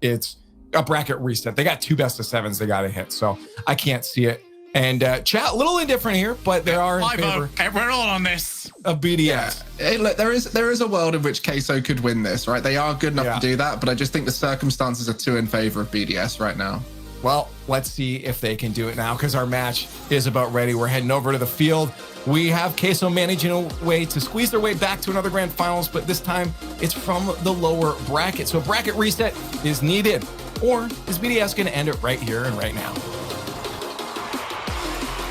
it's a bracket reset. They got 2 best of 7s they got to hit, so I can't see it. And chat, a little indifferent here, but they are in favor. We're all on this. Of BDS. Yeah. Hey, look, there is a world in which QUESO could win this, right? They are good enough to do that, but I just think the circumstances are too in favor of BDS right now. Well, let's see if they can do it now, because our match is about ready. We're heading over to the field. We have QUESO managing a way to squeeze their way back to another grand finals, but this time it's from the lower bracket. So a bracket reset is needed. Or is BDS going to end it right here and right now?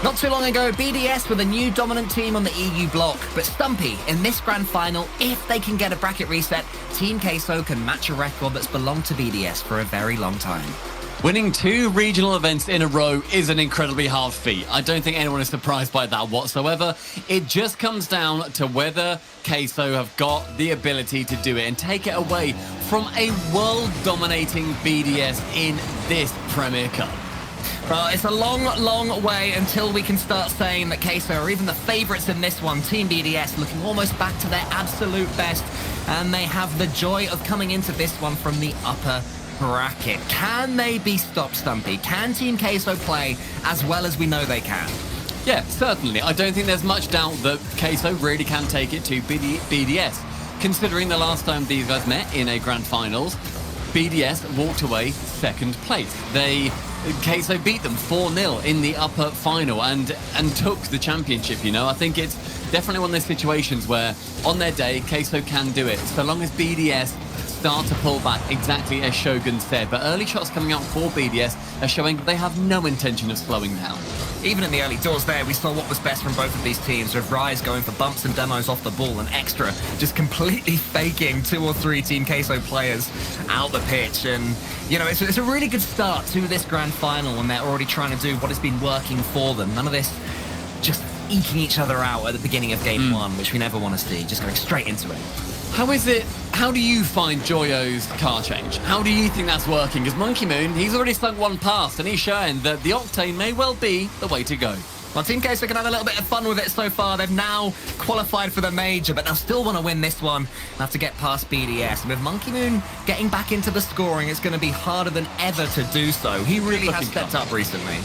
Not too long ago, BDS were the new dominant team on the EU block, but Stumpy, in this grand final, if they can get a bracket reset, Team QUESO can match a record that's belonged to BDS for a very long time. Winning 2 regional events in a row is an incredibly hard feat. I don't think anyone is surprised by that whatsoever. It just comes down to whether QUESO have got the ability to do it and take it away from a world-dominating BDS in this Premier Cup. Well, it's a long, long way until we can start saying that QUESO are even the favourites in this one. Team BDS looking almost back to their absolute best, and they have the joy of coming into this one from the upper bracket. Can they be stopped, Stumpy? Can Team QUESO play as well as we know they can? Yeah, certainly. I don't think there's much doubt that QUESO really can take it to BDS. Considering the last time these guys met in a grand finals, BDS walked away 2nd place. QUESO beat them 4-0 in the upper final and took the championship, you know. I think it's definitely one of those situations where on their day, QUESO can do it, so long as BDS start to pull back, exactly as Shogun said. But early shots coming out for BDS are showing they have no intention of slowing down. Even in the early doors there, we saw what was best from both of these teams, with Rise going for bumps and demos off the ball, and Extra just completely faking 2 or 3 Team QUESO players out the pitch. And, you know, it's a really good start to this grand final when they're already trying to do what has been working for them. None of this just eking each other out at the beginning of game 1, which we never want to see, just going straight into it. How do you find Joyo's car change? How do you think that's working? Because Monkey Moon, he's already slung one past, and he's showing that the Octane may well be the way to go. Well, Team QUESO can have a little bit of fun with it so far. They've now qualified for the major, but they'll still want to win this one. They'll have to get past BDS. And with Monkey Moon getting back into the scoring, it's going to be harder than ever to do so. He really has stepped up recently.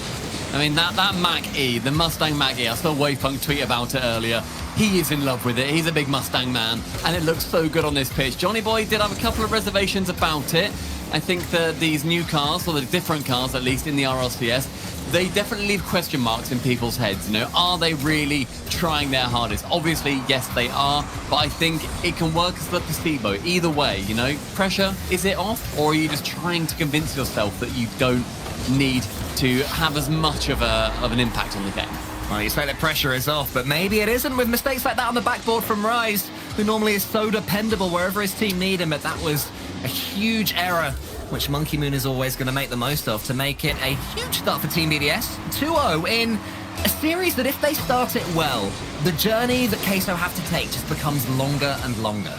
I mean, that Mach-E, the Mustang Mach-E, I saw Wavepunk tweet about it earlier. He is in love with it. He's a big Mustang man, and it looks so good on this pitch. Johnny Boy did have a couple of reservations about it. I think that these new cars, or the different cars, at least in the RLCS, they definitely leave question marks in people's heads. You know, are they really trying their hardest? Obviously, yes, they are, but I think it can work as the placebo. Either way, you know, pressure, is it off, or are you just trying to convince yourself that you don't need to have as much of an impact on the game? Well, you say that pressure is off, but maybe it isn't with mistakes like that on the backboard from Rise, who normally is so dependable wherever his team need him, but that was a huge error, which Monkey Moon is always going to make the most of to make it a huge start for Team BDS. 2-0 in a series that if they start it well, the journey that QUESO have to take just becomes longer and longer.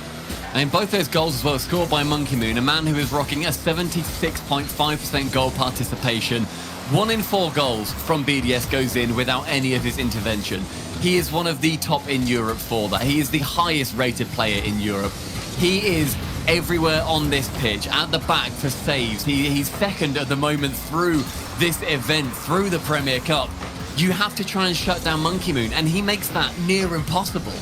I mean, both those goals as well scored by Monkey Moon, a man who is rocking a 76.5% goal participation. 1 in 4 goals from BDS goes in without any of his intervention. He is one of the top in Europe for that. He is the highest rated player in Europe. He is everywhere on this pitch, at the back for saves. He's 2nd at the moment through this event, through the Premier Cup. You have to try and shut down Monkey Moon, and he makes that near impossible.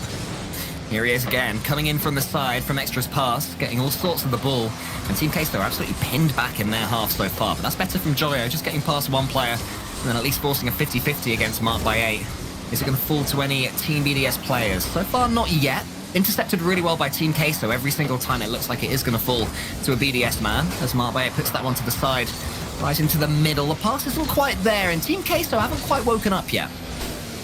Here he is again, coming in from the side from Extra's pass, getting all sorts of the ball. And Team QUESO are absolutely pinned back in their half so far, but that's better from Joyo, just getting past one player and then at least forcing a 50-50 against Mark by 8. Is it going to fall to any Team BDS players? So far, not yet. Intercepted really well by Team QUESO. Every single time it looks like it is going to fall to a BDS man, as Mark by 8 puts that one to the side, right into the middle. The pass isn't quite there, and Team QUESO haven't quite woken up yet.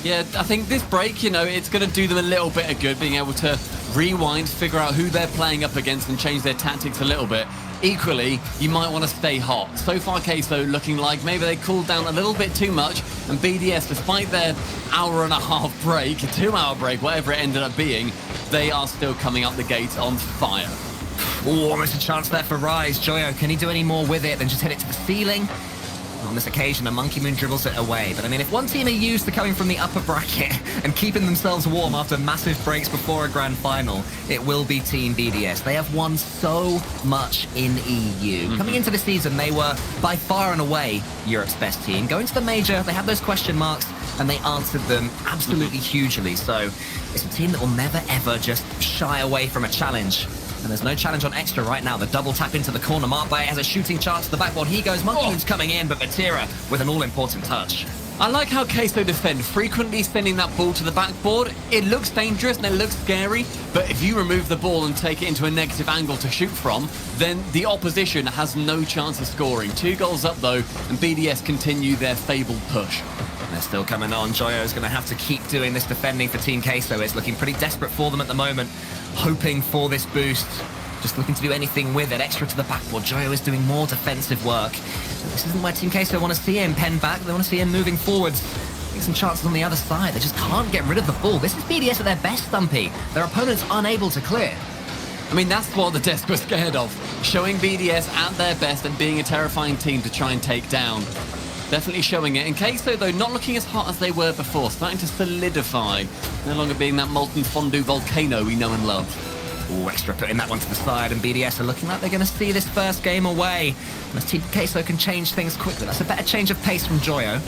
Yeah, I think this break, you know, it's going to do them a little bit of good, being able to rewind, figure out who they're playing up against and change their tactics a little bit. Equally, you might want to stay hot. So far, QUESO looking like maybe they cooled down a little bit too much, and BDS, despite their hour-and-a-half break, 2-hour break, whatever it ended up being, they are still coming up the gates on fire. Oh, almost a chance there for Rise. Joyo, can he do any more with it than just hit it to the ceiling? On this occasion, a Monkey Moon dribbles it away. But I mean, if one team are used to coming from the upper bracket and keeping themselves warm after massive breaks before a grand final, it will be Team BDS. They have won so much in EU. Coming into the season, they were by far and away Europe's best team. Going to the major, they had those question marks, and they answered them absolutely hugely. So it's a team that will never, ever just shy away from a challenge. And there's no challenge on Extra right now. The double tap into the corner. Markbayer has a shooting chance to the backboard. He goes. Monkey Moon's coming in, but Vitira with an all-important touch. I like how QUESO defend, frequently sending that ball to the backboard. It looks dangerous and it looks scary, but if you remove the ball and take it into a negative angle to shoot from, then the opposition has no chance of scoring. 2 goals up though, and BDS continue their fabled push. They're still coming on. Joyo's going to have to keep doing this defending for Team QUESO. It's looking pretty desperate for them at the moment, hoping for this boost. Just looking to do anything with it. Extra to the backboard. Joyo is doing more defensive work. This isn't where Team QUESO want to see him pen back. They want to see him moving forwards. Get some chances on the other side. They just can't get rid of the ball. This is BDS at their best, Stumpy. Their opponent's unable to clear. I mean, that's what the Desk were scared of. Showing BDS at their best and being a terrifying team to try and take down. Definitely showing it. In QUESO, though, not looking as hot as they were before. Starting to solidify. No longer being that molten fondue volcano we know and love. Ooh, Extra putting that one to the side, and BDS are looking like they're going to see this first game away. Unless Team QUESO can change things quickly. That's a better change of pace from Joyo.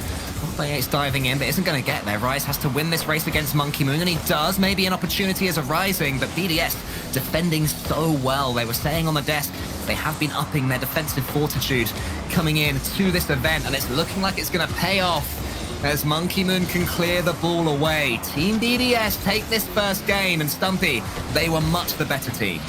It's diving in, but isn't going to get there. Rise has to win this race against Monkey Moon, and he does. Maybe an opportunity is arising, but BDS defending so well. They were saying on the desk they have been upping their defensive fortitude coming in to this event, and it's looking like it's going to pay off as Monkey Moon can clear the ball away. Team BDS take this first game, and Stumpy, they were much the better team.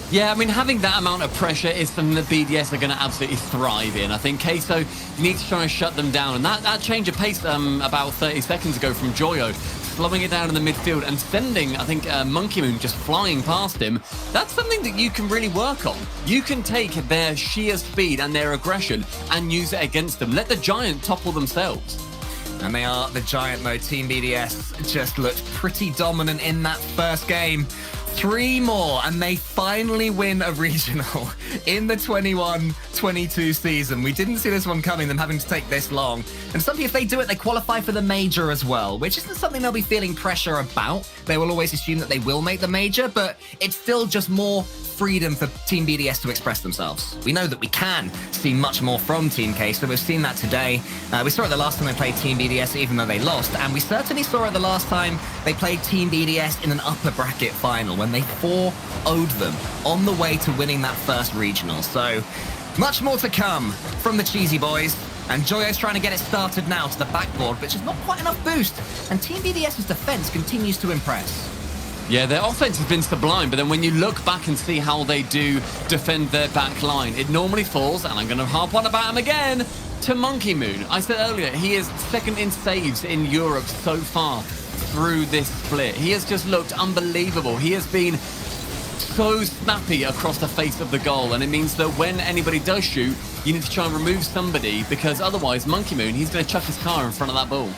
Yeah, I mean, having that amount of pressure is something that BDS are going to absolutely thrive in. I think QUESO needs to try and shut them down. And that change of pace about 30 seconds ago from Joyo, slowing it down in the midfield and sending, I think, Monkey Moon just flying past him, that's something that you can really work on. You can take their sheer speed and their aggression and use it against them. Let the Giant topple themselves. And they are the Giant mode. Team BDS just looked pretty dominant in that first game. 3 more, and they finally win a regional in the 21-22 season. We didn't see this one coming, them having to take this long. And something, if they do it, they qualify for the major as well, which isn't something they'll be feeling pressure about. They will always assume that they will make the major, but it's still just more freedom for Team BDS to express themselves. We know that we can see much more from Team QUESO. We've seen that today. We saw it the last time they played Team BDS, even though they lost, and we certainly saw it the last time they played Team BDS in an upper bracket final when they 4-0'd them on the way to winning that first regional. So much more to come from the Cheesy Boys. And Joyo's trying to get it started now to the backboard, but just not quite enough boost. And Team BDS's defense continues to impress. Yeah, their offense has been sublime, but then when you look back and see how they do defend their back line, it normally falls, and I'm going to harp on about him again, to Monkey Moon. I said earlier, he is second in saves in Europe so far through this split. He has just looked unbelievable. He has been so snappy across the face of the goal, and it means that when anybody does shoot, you need to try and remove somebody, because otherwise Monkey Moon, he's going to chuck his car in front of that ball.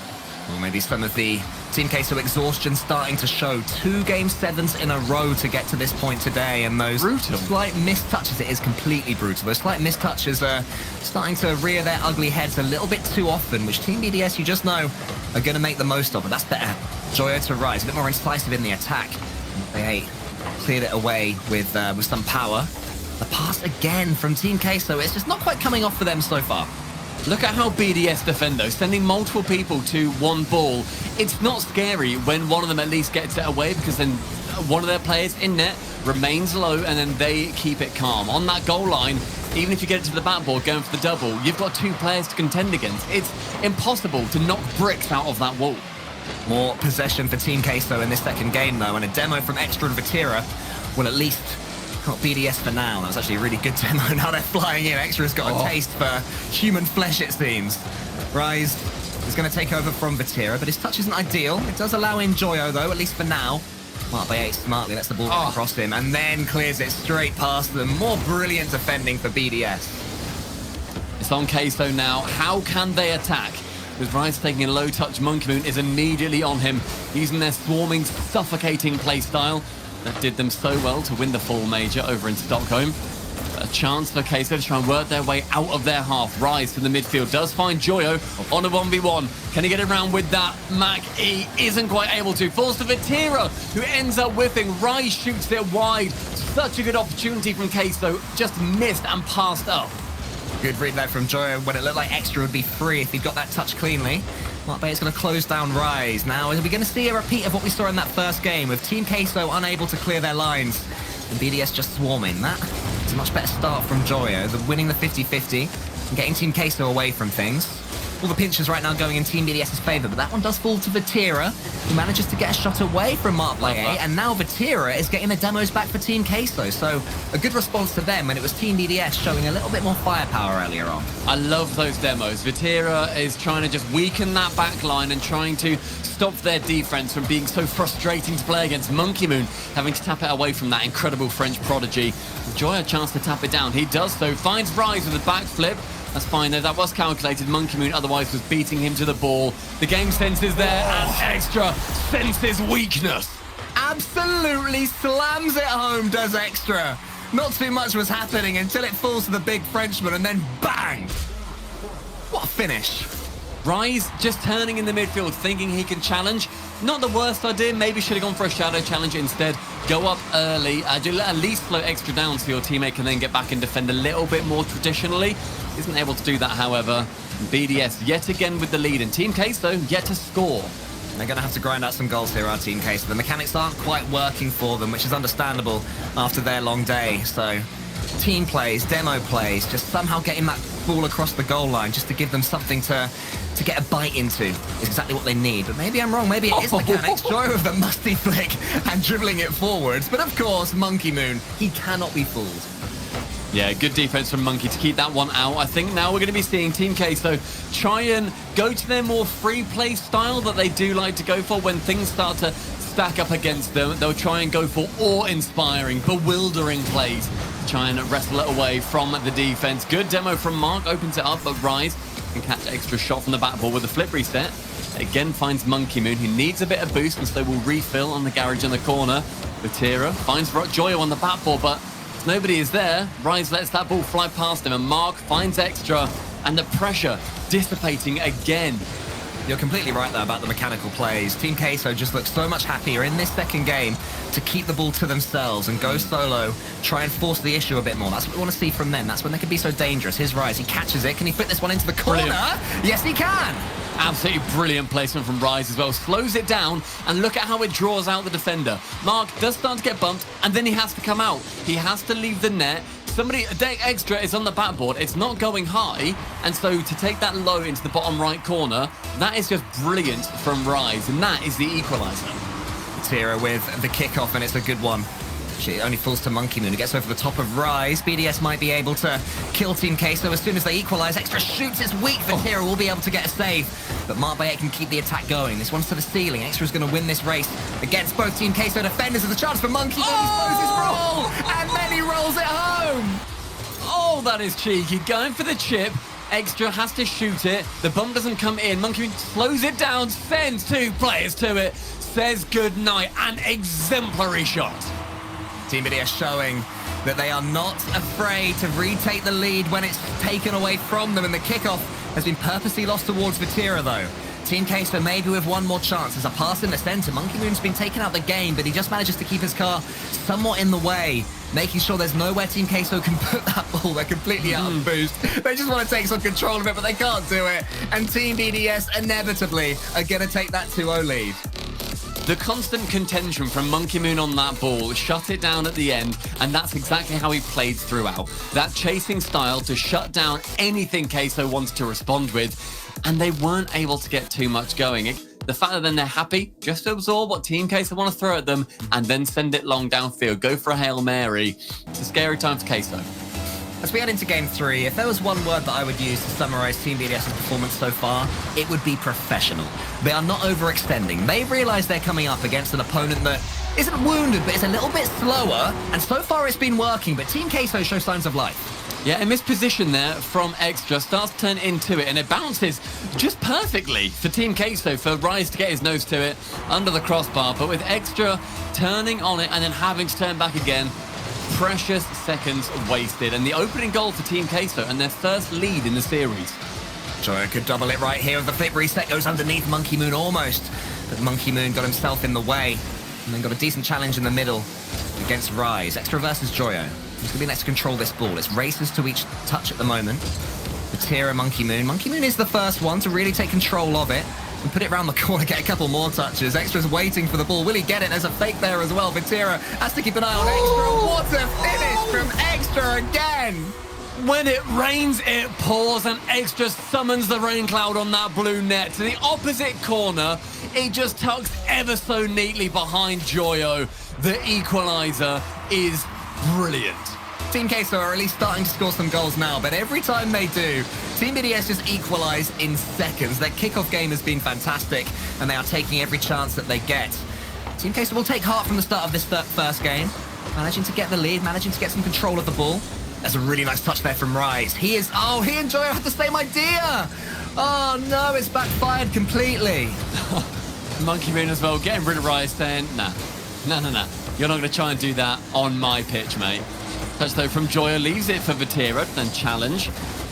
Or maybe some of the Team QUESO exhaustion starting to show. 2 Game 7s in a row to get to this point today, and those slight missed touches, it is completely brutal. Those slight missed touches are starting to rear their ugly heads a little bit too often, which Team BDS, you just know, are going to make the most of it. That's better. Joyo to Rise, a bit more incisive in the attack. They cleared it away with some power. The pass again from Team QUESO. It's just not quite coming off for them so far. Look at how BDS defend, though, sending multiple people to one ball. It's not scary when one of them at least gets it away, because then one of their players in net remains low and then they keep it calm. On that goal line, even if you get it to the backboard going for the double, you've got 2 players to contend against. It's impossible to knock bricks out of that wall. More possession for Team QUESO in this second game, though, and a demo from Extra and Vitira will at least got BDS for now. That was actually a really good demo. Now they're flying in. Extra's got a taste for human flesh, it seems. Rise is going to take over from Vitira, but his touch isn't ideal. It does allow in Joyo, though, at least for now. Markbayer smartly lets the ball get across him and then clears it straight past them. More brilliant defending for BDS. It's on QUESO now. How can they attack? With Rise taking a low touch, Monkey Moon is immediately on him, using their swarming, suffocating playstyle that did them so well to win the full major over in Stockholm. A chance for Queso to try and work their way out of their half. Rise to the midfield, does find Joyo on a 1v1. Can he get around with that? Mac E isn't quite able to. Falls to Vitira, who ends up whipping. Rise shoots it wide. Such a good opportunity from Queso, just missed and passed up. Good read there from Joyo when it looked like Extra would be free if he'd got that touch cleanly. Mark Bayett's going to close down Rise. Now, are we going to see a repeat of what we saw in that first game with Team Queso unable to clear their lines and BDS just swarming? That's a much better start from Joyo than winning the 50-50 and getting Team Queso away from things. All the pinches right now going in Team BDS's favour, but that one does fall to Vitira, who manages to get a shot away from Mark Baye, and now Vitira is getting the demos back for Team Queso. So a good response to them when it was Team BDS showing a little bit more firepower earlier on. I love those demos. Vitira is trying to just weaken that back line and trying to stop their defense from being so frustrating to play against. Monkey Moon having to tap it away from that incredible French prodigy. Joy a chance to tap it down. He does so, finds Rise with a backflip. That's fine though, that was calculated. Monkey Moon otherwise was beating him to the ball. The game sense is there, and Extra senses weakness. Absolutely slams it home, does Extra. Not too much was happening until it falls to the big Frenchman, and then bang! What a finish. Rise just turning in the midfield, thinking he can challenge. Not the worst idea, maybe should have gone for a shadow challenge instead. Go up early, at least float Extra down so your teammate can then get back and defend a little bit more traditionally. Isn't able to do that, however. BDS yet again with the lead, and Team Queso yet to score. They're going to have to grind out some goals here, our Team Queso. The mechanics aren't quite working for them, which is understandable after their long day. So team plays, demo plays, just somehow getting that ball across the goal line just to give them something to get a bite into is exactly what they need. But maybe I'm wrong. Maybe it is mechanics. Joy with the musty flick and dribbling it forwards. But of course, Monkey Moon, he cannot be fooled. Yeah, good defense from Monkey to keep that one out. I think now we're going to be seeing Team Queso try and go to their more free play style that they do like to go for when things start to stack up against them. They'll try and go for awe-inspiring, bewildering plays. Try and wrestle it away from the defense. Good demo from Mark, opens it up, but Rise can catch Extra shot from the back ball with a flip reset. Again finds Monkey Moon, who needs a bit of boost, and so will refill on the garage in the corner. Vitira finds Joyo on the back ball, but nobody is there. Rise lets that ball fly past him, and Mark finds Extra, and the pressure dissipating again. You're completely right there about the mechanical plays. Team Queso just looks so much happier in this second game to keep the ball to themselves and go solo, try and force the issue a bit more. That's what we want to see from them. That's when they can be so dangerous. Here's Rise, he catches it. Can he fit this one into the corner? Brilliant. Yes, he can. Absolutely brilliant placement from Rise as well. Slows it down, and look at how it draws out the defender. Mark does start to get bumped, and then he has to come out. He has to leave the net. Somebody, Extra is on the backboard. It's not going high, and so to take that low into the bottom right corner, that is just brilliant from Rise, and that is the equaliser. Tira with the kickoff, and it's a good one. It only falls to Monkey Moon. It gets over the top of Rise. BDS might be able to kill Team Queso as soon as they equalise. Extra shoots. It's weak. Vitira will be able to get a save, but Mark Baye can keep the attack going. This one's to the ceiling. Extra's going to win this race against both Team Queso defenders. There's a chance for Monkey Moon. He throws his roll, and then he rolls it home. Oh, that is cheeky. Going for the chip. Extra has to shoot it. The bump doesn't come in. Monkey Moon slows it down, sends two players to it, says goodnight. An exemplary shot. Team BDS showing that they are not afraid to retake the lead when it's taken away from them, and the kickoff has been purposely lost towards Vitira though. Team Queso maybe with one more chance. There's a pass in the centre. Monkey Moon's been taken out the game, but he just manages to keep his car somewhat in the way, making sure there's nowhere Team Queso can put that ball. They're completely out of boost. They just want to take some control of it, but they can't do it. And Team BDS inevitably are going to take that 2-0 lead. The constant contention from Monkey Moon on that ball shut it down at the end, and that's exactly how he played throughout. That chasing style to shut down anything Queso wants to respond with, and they weren't able to get too much going. The fact that then they're happy just to absorb what Team Queso want to throw at them and then send it long downfield, go for a Hail Mary. It's a scary time for Queso. As we head into Game 3, if there was one word that I would use to summarise Team BDS's performance so far, it would be professional. They are not overextending. They've realised they're coming up against an opponent that isn't wounded, but is a little bit slower, and so far it's been working, but Team Queso show signs of life. Yeah, a misposition there from Extra, starts to turn into it, and it bounces just perfectly for Team Queso, for Rise to get his nose to it under the crossbar, but with Extra turning on it and then having to turn back again, precious seconds wasted. And the opening goal for Team Queso and their first lead in the series. Joyo could double it right here. The flip reset goes underneath Monkey Moon almost. But Monkey Moon got himself in the way. And then got a decent challenge in the middle against Rise. Extra versus Joyo. Who's going to be next to control this ball? It's races to each touch at the moment. Vitira, Monkey Moon. Monkey Moon is the first one to really take control of it and put it around the corner, get a couple more touches. Extra's waiting for the ball. Will he get it? There's a fake there as well. Vitira has to keep an eye on Extra. What a finish from Extra again! When it rains, it pours, and Extra summons the rain cloud on that blue net to the opposite corner. It just tucks ever so neatly behind Joyo. The equalizer is brilliant. Team Queso are at least starting to score some goals now, but every time they do, Team BDS just equalize in seconds. Their kickoff game has been fantastic, and they are taking every chance that they get. Team Queso will take heart from the start of this first game, managing to get the lead, managing to get some control of the ball. There's a really nice touch there from Rise. He and Joyo had the same idea. Oh no, it's backfired completely. Monkey Moon as well, getting rid of Rise, saying, nah. You're not going to try and do that on my pitch, mate. Touch though from Joyo leaves it for Vitira, then challenge.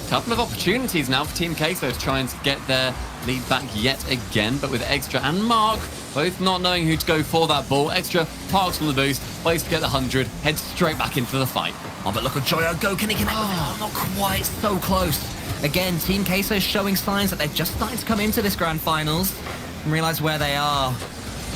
Couple of opportunities now for Team Queso to try and get their lead back yet again, but with Extra and Mark both not knowing who to go for that ball. Extra parks on the boost, waits to get the 100, heads straight back into the fight. Oh, but look at Joyo go. Can he connect with it? Oh, not quite. So close. Again, Team Queso showing signs that they're just starting to come into this grand finals and realize where they are.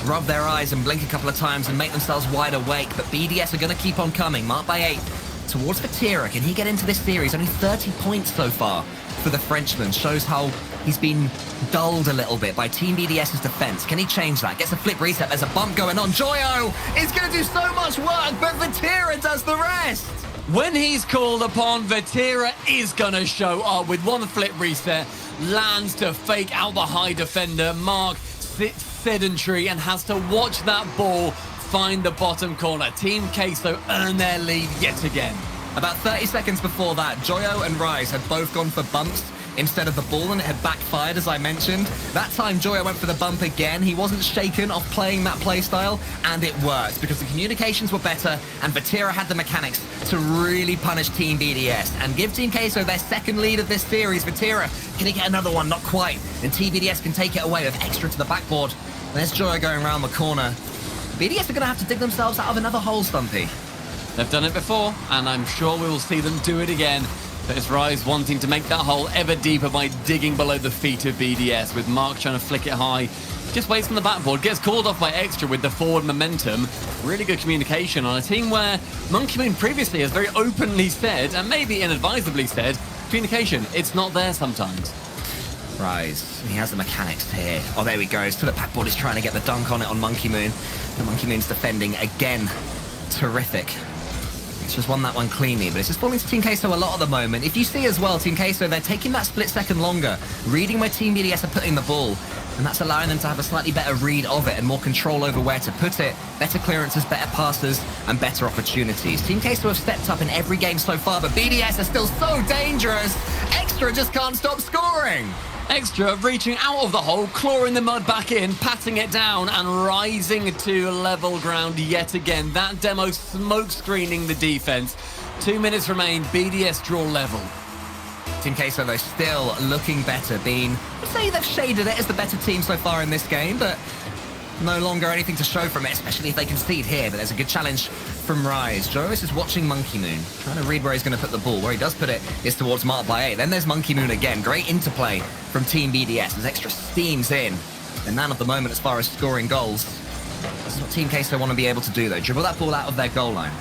Rub their eyes and blink a couple of times and make themselves wide awake. But BDS are going to keep on coming. Marked by 8 towards Vitira. Can he get into this series? Only 30 points so far for the Frenchman. Shows how he's been dulled a little bit by Team BDS's defense. Can he change that? Gets a flip reset. There's a bump going on. Joyo is going to do so much work, but Vitira does the rest. When he's called upon, Vitira is going to show up with one flip reset. Lands to fake out the high defender. Mark sits sedentary and has to watch that ball find the bottom corner. Team Queso earn their lead yet again. About 30 seconds before that, Joyo and Rise had both gone for bumps instead of the ball, and it had backfired, as I mentioned. That time, Joyo went for the bump again. He wasn't shaken off playing that playstyle, and it worked because the communications were better, and Vitira had the mechanics to really punish Team BDS and give Team Queso their second lead of this series. Vitira, can he get another one? Not quite. And Team BDS can take it away with Extra to the backboard. There's Joyo going around the corner. BDS are going to have to dig themselves out of another hole, Stumpy. They've done it before, and I'm sure we will see them do it again. But it's Rise wanting to make that hole ever deeper by digging below the feet of BDS, with Mark trying to flick it high. Just waits on the backboard, gets called off by Extra with the forward momentum. Really good communication on a team where Monkey Moon previously has very openly said, and maybe inadvisably said, communication, it's not there sometimes. Rise, he has the mechanics here. Oh, there he goes. To the backboard, he's trying to get the dunk on it on Monkey Moon. The Monkey Moon's defending again. Terrific. It's just won that one cleanly, but it's just falling to Team Queso a lot at the moment. If you see as well, Team Queso, they're taking that split second longer, reading where Team BDS are putting the ball, and that's allowing them to have a slightly better read of it and more control over where to put it, better clearances, better passes, and better opportunities. Team Queso have stepped up in every game so far, but BDS are still so dangerous. Extra just can't stop scoring. Extra reaching out of the hole, clawing the mud back in, patting it down, and rising to level ground yet again. That demo smoke screening the defense. 2 minutes remain, BDS draw level. Team Queso, though, still looking better, I'd say they've shaded it as the better team so far in this game, but no longer anything to show from it, especially if they concede here. But there's a good challenge from Rise. Joris is watching Monkey Moon, trying to read where he's going to put the ball. Where he does put it is towards Mark by 8. Then there's Monkey Moon again. Great interplay from Team BDS as Extra steams in. And man of the moment as far as scoring goals. This is what Team Queso want to be able to do, though. Dribble that ball out of their goal line.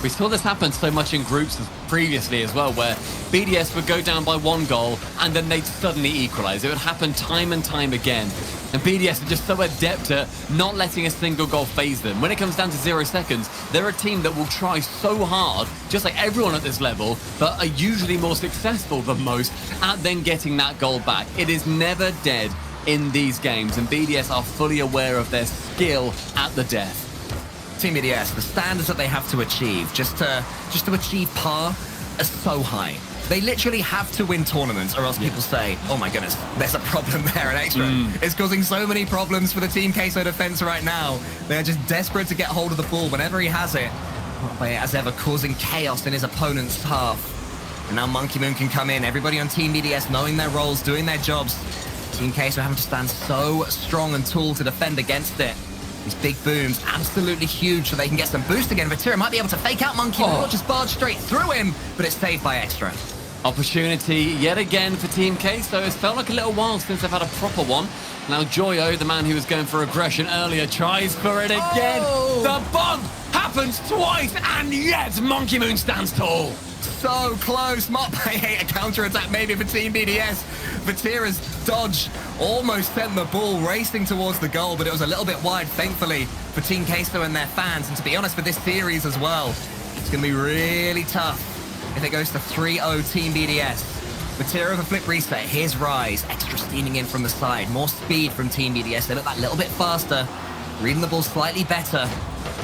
We saw this happen so much in groups previously as well, where BDS would go down by 1 goal and then they'd suddenly equalize. It would happen time and time again. And BDS are just so adept at not letting a single goal phase them. When it comes down to 0 seconds, they're a team that will try so hard, just like everyone at this level, but are usually more successful than most at then getting that goal back. It is never dead in these games, and BDS are fully aware of their skill at the death. Team BDS, the standards that they have to achieve just to achieve par are so high. They literally have to win tournaments, or else people say, oh my goodness, there's a problem there at Extra. It's causing so many problems for the Team Queso defense right now. They're just desperate to get hold of the ball whenever he has it. as ever, causing chaos in his opponent's half. And now Monkey Moon can come in. Everybody on Team BDS knowing their roles, doing their jobs. Team QUESO having to stand so strong and tall to defend against it. These big booms, absolutely huge, so they can get some boost again. Vitira might be able to fake out Monkey Moon, not just barge straight through him, but it's saved by Extra. Opportunity yet again for Team QUESO. It's felt like a little while since they've had a proper one. Now Joyo, the man who was going for aggression earlier, tries for it again. The bomb happens twice, and yet Monkey Moon stands tall. So close. Mark by 8, a counter-attack maybe for Team BDS. Vitira's dodge almost sent the ball racing towards the goal, but it was a little bit wide, thankfully, for Team QUESO and their fans. And to be honest, for this series as well, it's going to be really tough if it goes to 3-0 Team BDS. Vitira with a flip reset. Here's Rise. Extra steaming in from the side. More speed from Team BDS. They look that little bit faster. Reading the ball slightly better.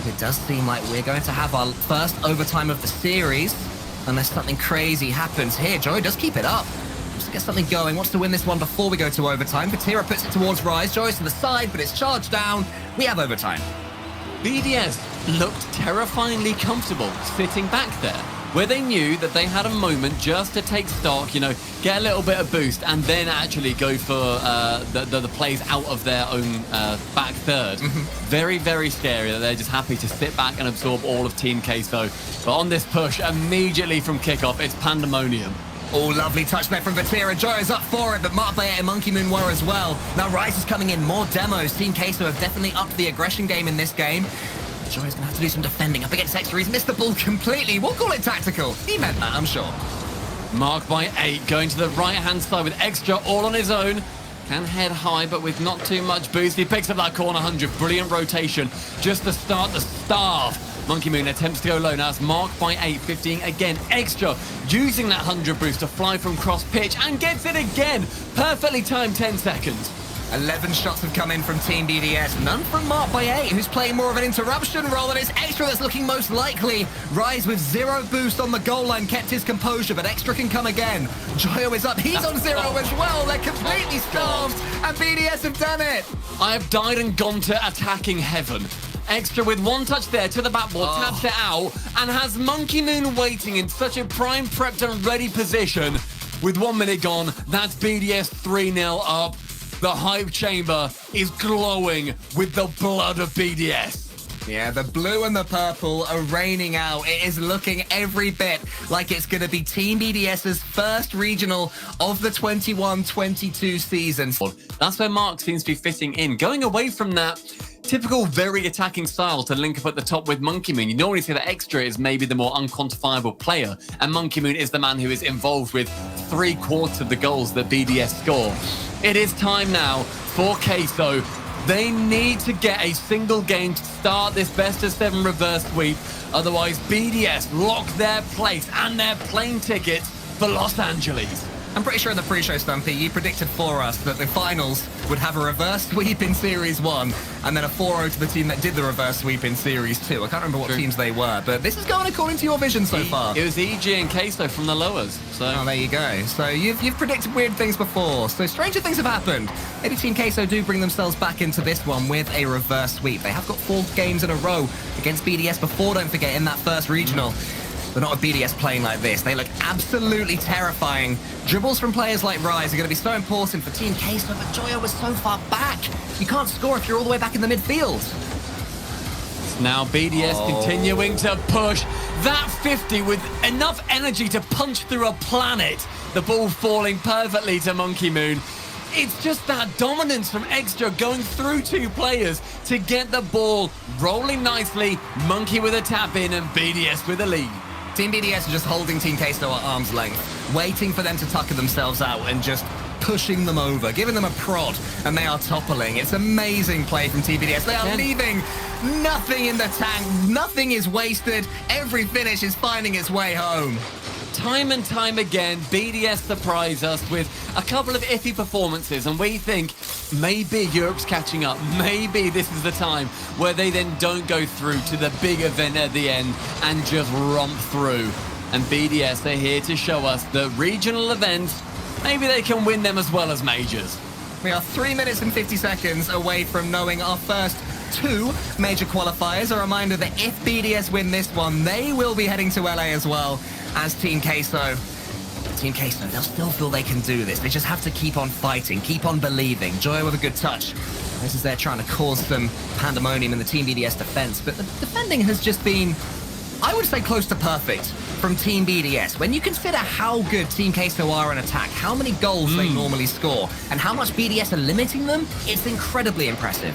It does seem like we're going to have our first overtime of the series, unless something crazy happens here. Joey does keep it up. Just to get something going. Wants to win this one before we go to overtime. Vitira puts it towards Rise. Joey's to the side, but it's charged down. We have overtime. BDS looked terrifyingly comfortable sitting back there, where they knew that they had a moment just to take stock, you know, get a little bit of boost, and then actually go for the plays out of their own back third. Very, very scary that they're just happy to sit back and absorb all of Team QUESO. But on this push, immediately from kickoff, it's pandemonium. Oh, lovely touch there from Vitira. Joyo's up for it, but Mark Bayer and Monkey Moon were as well. Now Rise is coming in, more demos. Team QUESO have definitely upped the aggression game in this game. Joy's going to have to do some defending up against Extra. He's missed the ball completely. We'll call it tactical. He meant that, I'm sure. Mark by 8, going to the right-hand side with Extra all on his own. Can head high, but with not too much boost. He picks up that corner 100. Brilliant rotation just to start the starve. Monkey Moon attempts to go low. Now it's Mark by 8, 15 again. Extra using that 100 boost to fly from cross pitch and gets it again. Perfectly timed 10 seconds. 11 shots have come in from Team BDS, none from Mark by 8, who's playing more of an interruption role, and it's Extra that's looking most likely. Rise with 0 boost on the goal line, kept his composure, but Extra can come again. Joyo is up, he's on 0 as well. They're completely starved, and BDS have done it. I have died and gone to attacking heaven. Extra with one touch there to the backboard, taps it out, and has Monkey Moon waiting in such a prime, prepped and ready position. With 1 minute gone, that's BDS 3-0 up. The hype chamber is glowing with the blood of BDS. Yeah, the blue and the purple are raining out. It is looking every bit like it's going to be Team BDS's first regional of the 21-22 season. That's where Mark seems to be fitting in, going away from that typical very attacking style to link up at the top with Monkey Moon. You normally say that Extra is maybe the more unquantifiable player, and Monkey Moon is the man who is involved with 3/4 of the goals that BDS score. It is time now for QUESO. They need to get a single game to start this best-of-7 reverse sweep. Otherwise, BDS lock their place and their plane tickets for Los Angeles. I'm pretty sure in the pre-show, Stumpy, you predicted for us that the finals would have a reverse sweep in Series 1 and then a 4-0 to the team that did the reverse sweep in Series 2. I can't remember what teams they were, but this is going according to your vision so far. It was EG and QUESO from the lowers. So. Oh, there you go. So you've predicted weird things before. So stranger things have happened. Maybe Team QUESO do bring themselves back into this one with a reverse sweep. They have got 4 games in a row against BDS before, don't forget, in that first regional. But not with BDS playing like this. They look absolutely terrifying. Dribbles from players like Rise are going to be so important for Team QUESO, but Joyo was so far back. You can't score if you're all the way back in the midfield. Now BDS continuing to push. That 50 with enough energy to punch through a planet. The ball falling perfectly to Monkey Moon. It's just that dominance from Extra going through 2 players to get the ball rolling nicely. Monkey with a tap in and BDS with a lead. Team BDS are just holding Team QUESO at arm's length, waiting for them to tucker themselves out and just pushing them over, giving them a prod, and they are toppling. It's amazing play from Team BDS. They are leaving nothing in the tank. Nothing is wasted. Every finish is finding its way home. Time and time again, BDS surprise us with a couple of iffy performances, and we think maybe Europe's catching up. Maybe this is the time where they then don't go through to the big event at the end and just romp through. And BDS are here to show us that regional events, maybe they can win them as well as majors. We are 3 minutes and 50 seconds away from knowing our first 2 major qualifiers. A reminder that if BDS win this one, they will be heading to LA as well as Team QUESO. Team QUESO, they'll still feel they can do this. They just have to keep on fighting, keep on believing. Joyo with a good touch. This is they're trying to cause some pandemonium in the Team BDS defense, but the defending has just been, I would say, close to perfect from Team BDS. When you consider how good Team QUESO are in attack, how many goals they normally score, and how much BDS are limiting them, it's incredibly impressive.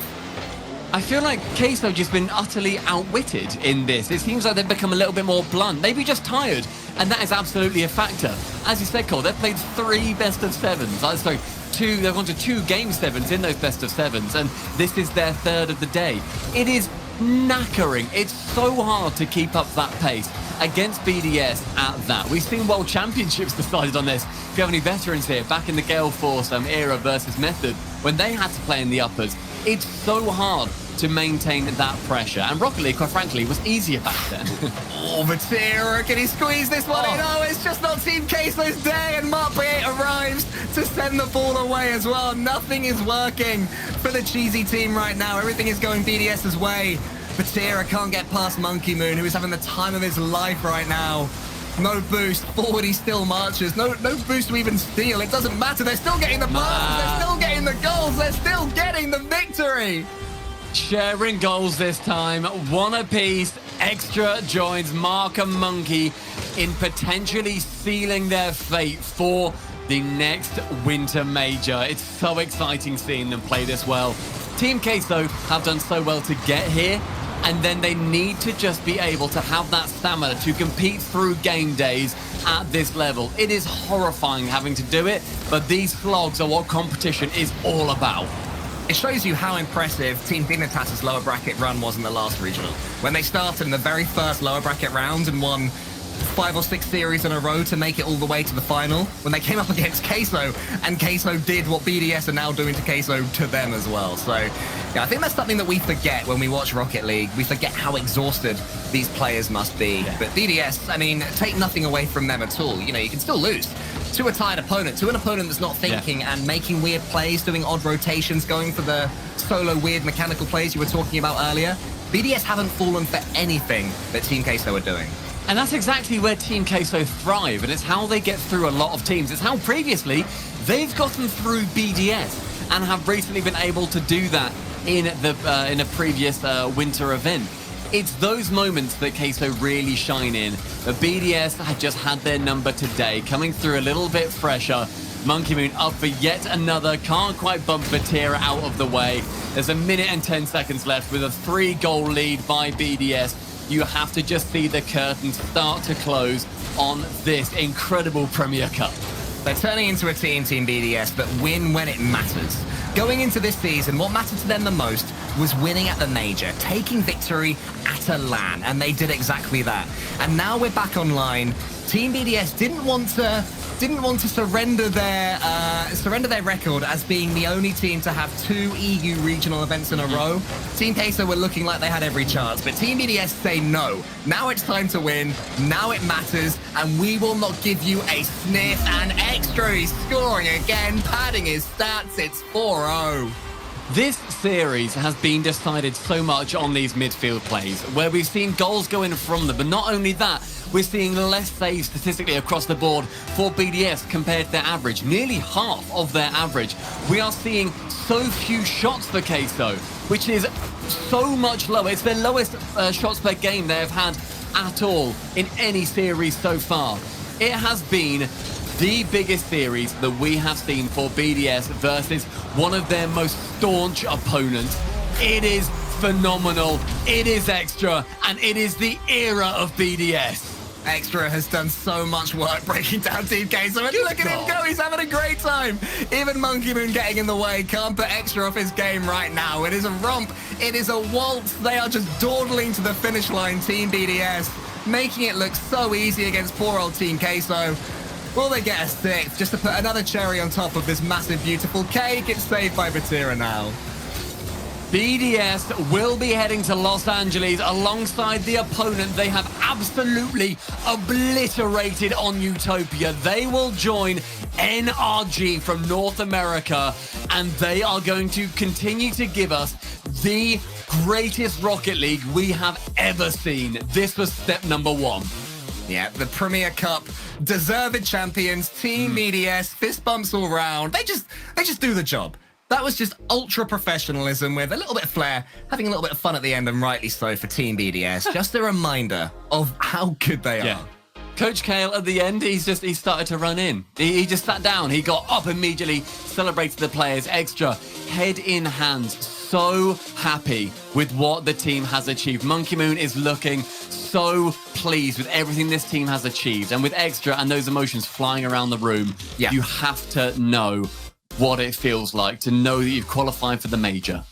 I feel like QUESO just been utterly outwitted in this. It seems like they've become a little bit more blunt, maybe just tired, and that is absolutely a factor. As you said, Cole, they've played 3 best-of-7s. They've gone to 2 game 7s in those best-of-7s, and this is their 3rd of the day. It is knackering. It's so hard to keep up that pace against BDS at that. We've seen World Championships decided on this. If you have any veterans here, back in the Gale Force era versus Method, when they had to play in the uppers, it's so hard to maintain that pressure. And Rocket League, quite frankly, was easier back then. Oh, Vitira, can he squeeze this one in? Oh, it's just not Team QUESO's day, and Mark B8 arrives to send the ball away as well. Nothing is working for the cheesy team right now. Everything is going BDS's way. Vitira can't get past Monkey Moon, who is having the time of his life right now. No boost, forward he still marches. No boost to even steal. It doesn't matter, they're still getting the passes, they're still getting the goals, they're still getting the victory. Sharing goals this time, 1 apiece. Extra joins Mark and Monkey in potentially sealing their fate for the next winter major. It's so exciting seeing them play this well. Team QUESO have done so well to get here, and then they need to just be able to have that stamina to compete through game days at this level. It is horrifying having to do it, but these slogs are what competition is all about. It shows you how impressive Team Dignitas's lower bracket run was in the last regional. When they started in the very first lower bracket round and won 5 or 6 series in a row to make it all the way to the final, when they came up against QUESO, and QUESO did what BDS are now doing to QUESO to them as well. So, yeah, I think that's something that we forget when we watch Rocket League. We forget how exhausted these players must be. Yeah. But BDS, I mean, take nothing away from them at all. You know, you can still lose to a tired opponent, to an opponent that's not thinking and making weird plays, doing odd rotations, going for the solo weird mechanical plays you were talking about earlier. BDS haven't fallen for anything that Team QUESO are doing. And that's exactly where Team QUESO thrive, and it's how they get through a lot of teams. It's how previously they've gotten through BDS and have recently been able to do that in a previous winter event. It's those moments that QUESO really shine in. The BDS had just had their number today, coming through a little bit fresher. Monkey Moon up for yet another, can't quite bump Vitira out of the way. There's 1 minute and 10 seconds left with a 3-goal lead by BDS. You have to just see the curtain start to close on this incredible Premier Cup. They're turning into a Team BDS that win when it matters. Going into this season, what mattered to them the most was winning at the major, taking victory at a LAN, and they did exactly that. And now we're back online. Team BDS didn't want to surrender their record as being the only team to have 2 EU regional events in a row. Team QUESO were looking like they had every chance, but Team BDS say no. Now it's time to win, now it matters, and we will not give you a sniff. And Extra is scoring again, padding his stats, it's 4-0. This series has been decided so much on these midfield plays, where we've seen goals go in from them, but not only that, we're seeing less saves statistically across the board for BDS compared to their average, nearly half of their average. We are seeing so few shots for QUESO, which is so much lower. It's their lowest shots per game they have had at all in any series so far. It has been the biggest series that we have seen for BDS versus one of their most staunch opponents. It is phenomenal, it is Extra, and it is the era of BDS. Extra has done so much work breaking down Team QUESO, and look at him go, he's having a great time. Even Monkey Moon getting in the way can't put Extra off his game right now. It is a romp, it is a waltz. They are just dawdling to the finish line, Team BDS, making it look so easy against poor old Team QUESO. Will they get a 6th just to put another cherry on top of this massive, beautiful cake? It's saved by Vitira now. BDS will be heading to Los Angeles alongside the opponent they have absolutely obliterated on Utopia. They will join NRG from North America, and they are going to continue to give us the greatest Rocket League we have ever seen. This was step number 1. Yeah, the Premier Cup, deserved champions, Team BDS, fist bumps all round. They just do the job. That was just ultra professionalism with a little bit of flair, having a little bit of fun at the end, and rightly so for Team BDS. Just a reminder of how good they are. Coach Kale at the end, he started to run in. He just sat down. He got up immediately, celebrated the players. Extra, head in hands, so happy with what the team has achieved. Monkey Moon is looking so pleased with everything this team has achieved. And with Extra and those emotions flying around the room, you have to know what it feels like to know that you've qualified for the major.